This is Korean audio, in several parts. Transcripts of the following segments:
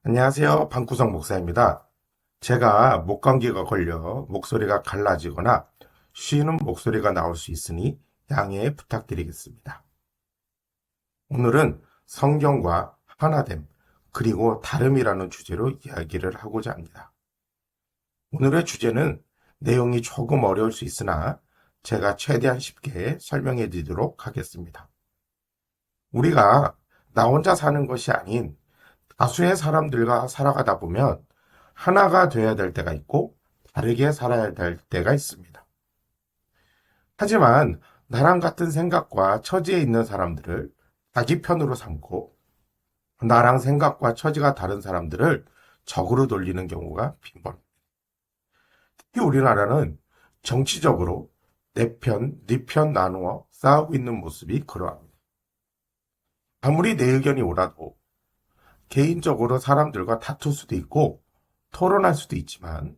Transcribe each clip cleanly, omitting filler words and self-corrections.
안녕하세요. 방구석 목사입니다. 제가 목감기가 걸려 목소리가 갈라지거나 쉬는 목소리가 나올 수 있으니 양해 부탁드리겠습니다. 오늘은 성경과 하나됨, 그리고 다름이라는 주제로 이야기를 하고자 합니다. 오늘의 주제는 내용이 조금 어려울 수 있으나 제가 최대한 쉽게 설명해 드리도록 하겠습니다. 우리가 나 혼자 사는 것이 아닌 다수의 사람들과 살아가다 보면 하나가 되어야 될 때가 있고 다르게 살아야 될 때가 있습니다. 하지만 나랑 같은 생각과 처지에 있는 사람들을 자기 편으로 삼고 나랑 생각과 처지가 다른 사람들을 적으로 돌리는 경우가 빈번합니다. 특히 우리나라는 정치적으로 내 편, 네 편 나누어 싸우고 있는 모습이 그러합니다. 아무리 내 의견이 옳아도 개인적으로 사람들과 다툴 수도 있고 토론할 수도 있지만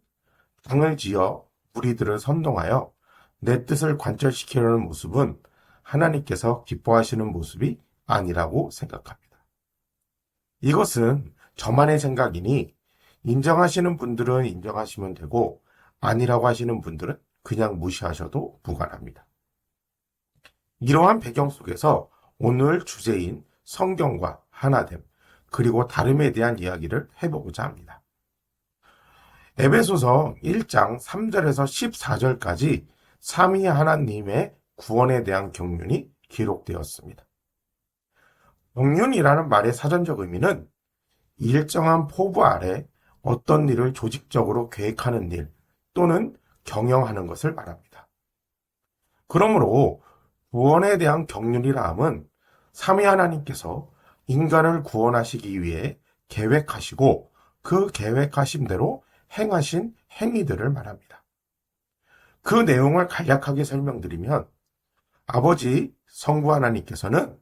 당을 지어 무리들을 선동하여 내 뜻을 관철시키려는 모습은 하나님께서 기뻐하시는 모습이 아니라고 생각합니다. 이것은 저만의 생각이니 인정하시는 분들은 인정하시면 되고 아니라고 하시는 분들은 그냥 무시하셔도 무관합니다. 이러한 배경 속에서 오늘 주제인 성경과 하나됨, 그리고 다름에 대한 이야기를 해보고자 합니다. 에베소서 1장 3절에서 14절까지 삼위 하나님의 구원에 대한 경륜이 기록되었습니다. 경륜이라는 말의 사전적 의미는 일정한 포부 아래 어떤 일을 조직적으로 계획하는 일 또는 경영하는 것을 말합니다. 그러므로 구원에 대한 경륜이라 함은 삼위 하나님께서 인간을 구원하시기 위해 계획하시고 그 계획하신 대로 행하신 행위들을 말합니다. 그 내용을 간략하게 설명드리면 아버지 성부 하나님께서는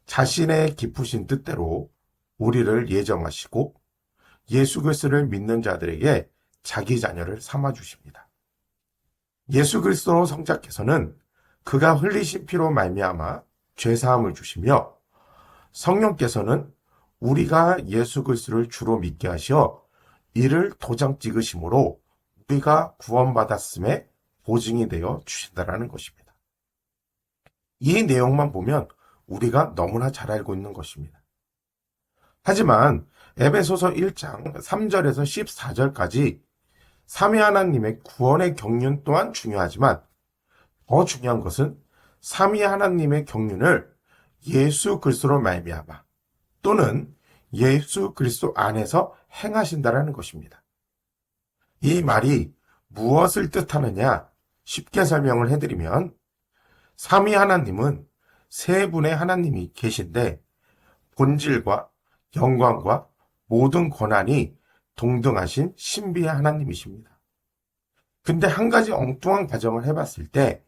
자신의 깊으신 뜻대로 우리를 예정하시고 예수 그리스도를 믿는 자들에게 자기 자녀를 삼아 주십니다. 예수 그리스도 성자께서는 그가 흘리신 피로 말미암아 죄 사함을 주시며 성령께서는 우리가 예수 그리스도를 주로 믿게 하시어 이를 도장 찍으심으로 우리가 구원받았음에 보증이 되어 주신다라는 것입니다. 이 내용만 보면 우리가 너무나 잘 알고 있는 것입니다. 하지만 에베소서 1장 3절에서 14절까지 삼위 하나님의 구원의 경륜 또한 중요하지만 더 중요한 것은 삼위 하나님의 경륜을 예수 그리스도로 말미암아 또는 예수 그리스도 안에서 행하신다라는 것입니다. 이 말이 무엇을 뜻하느냐 쉽게 설명을 해드리면 삼위 하나님은 세 분의 하나님이 계신데 본질과 영광과 모든 권한이 동등하신 신비의 하나님이십니다. 근데 한 가지 엉뚱한 가정을 해봤을 때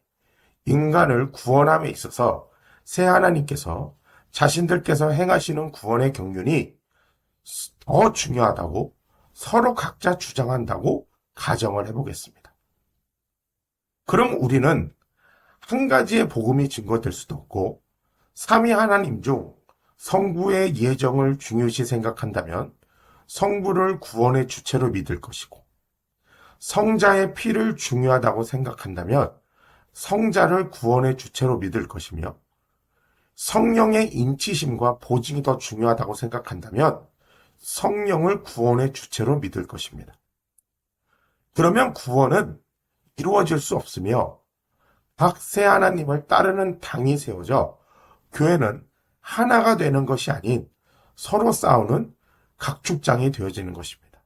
인간을 구원함에 있어서 새 하나님께서 자신들께서 행하시는 구원의 경륜이 더 중요하다고 서로 각자 주장한다고 가정을 해보겠습니다. 그럼 우리는 한 가지의 복음이 증거될 수도 없고 삼위 하나님 중 성부의 예정을 중요시 생각한다면 성부를 구원의 주체로 믿을 것이고 성자의 피를 중요하다고 생각한다면 성자를 구원의 주체로 믿을 것이며 성령의 인치심과 보증이 더 중요하다고 생각한다면 성령을 구원의 주체로 믿을 것입니다. 그러면 구원은 이루어질 수 없으며 각 세 하나님을 따르는 당이 세워져 교회는 하나가 되는 것이 아닌 서로 싸우는 각축장이 되어지는 것입니다.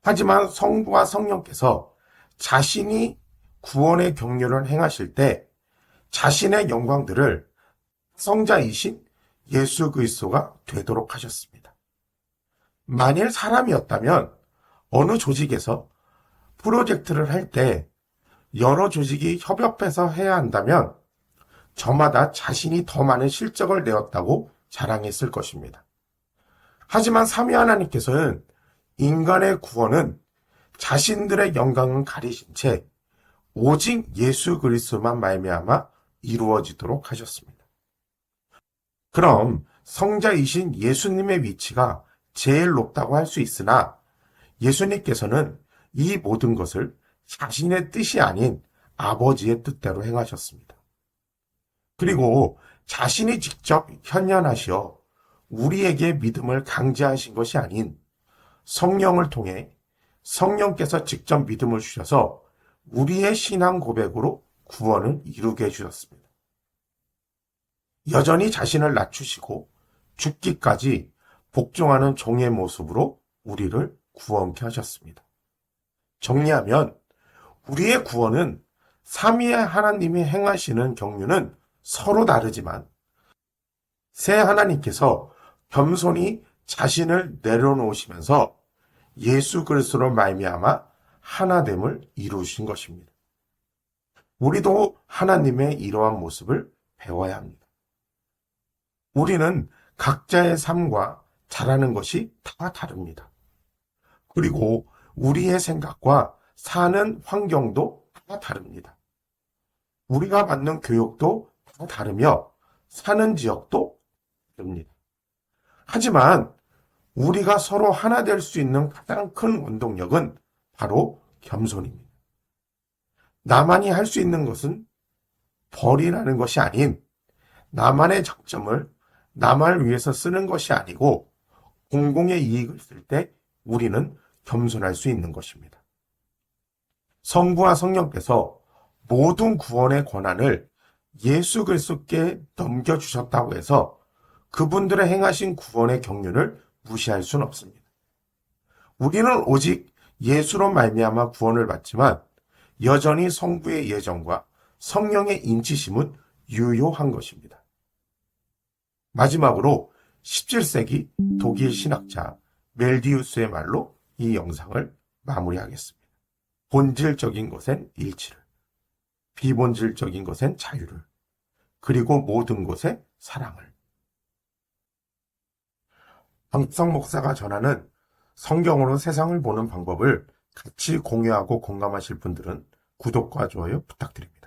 하지만 성부와 성령께서 자신이 구원의 경륜을 행하실 때 자신의 영광들을 성자이신 예수 그리스도가 되도록 하셨습니다. 만일 사람이었다면 어느 조직에서 프로젝트를 할 때 여러 조직이 협업해서 해야 한다면 저마다 자신이 더 많은 실적을 내었다고 자랑했을 것입니다. 하지만 삼위 하나님께서는 인간의 구원은 자신들의 영광은 가리신 채 오직 예수 그리스도만 말미암아 이루어지도록 하셨습니다. 그럼 성자이신 예수님의 위치가 제일 높다고 할 수 있으나 예수님께서는 이 모든 것을 자신의 뜻이 아닌 아버지의 뜻대로 행하셨습니다. 그리고 자신이 직접 현현하시어 우리에게 믿음을 강제하신 것이 아닌 성령을 통해 성령께서 직접 믿음을 주셔서 우리의 신앙 고백으로 구원을 이루게 해주셨습니다. 여전히 자신을 낮추시고 죽기까지 복종하는 종의 모습으로 우리를 구원케 하셨습니다. 정리하면 우리의 구원은 삼위의 하나님이 행하시는 경륜은 서로 다르지만 새 하나님께서 겸손히 자신을 내려놓으시면서 예수 그리스도로 말미암아 하나됨을 이루신 것입니다. 우리도 하나님의 이러한 모습을 배워야 합니다. 우리는 각자의 삶과 잘하는 것이 다 다릅니다. 그리고 우리의 생각과 사는 환경도 다 다릅니다. 우리가 받는 교육도 다 다르며 사는 지역도 다릅니다. 하지만 우리가 서로 하나 될 수 있는 가장 큰 원동력은 바로 겸손입니다. 나만이 할 수 있는 것은 벌이라는 것이 아닌 나만의 장점을 나만을 위해서 쓰는 것이 아니고 공공의 이익을 쓸 때 우리는 겸손할 수 있는 것입니다. 성부와 성령께서 모든 구원의 권한을 예수 그리스도께 넘겨주셨다고 해서 그분들의 행하신 구원의 경륜을 무시할 수는 없습니다. 우리는 오직 예수로 말미암아 구원을 받지만 여전히 성부의 예정과 성령의 인치심은 유효한 것입니다. 마지막으로 17세기 독일 신학자 멜디우스의 말로 이 영상을 마무리하겠습니다. 본질적인 것엔 일치를, 비본질적인 것엔 자유를, 그리고 모든 것에 사랑을. 황성 목사가 전하는 성경으로 세상을 보는 방법을 같이 공유하고 공감하실 분들은 구독과 좋아요 부탁드립니다.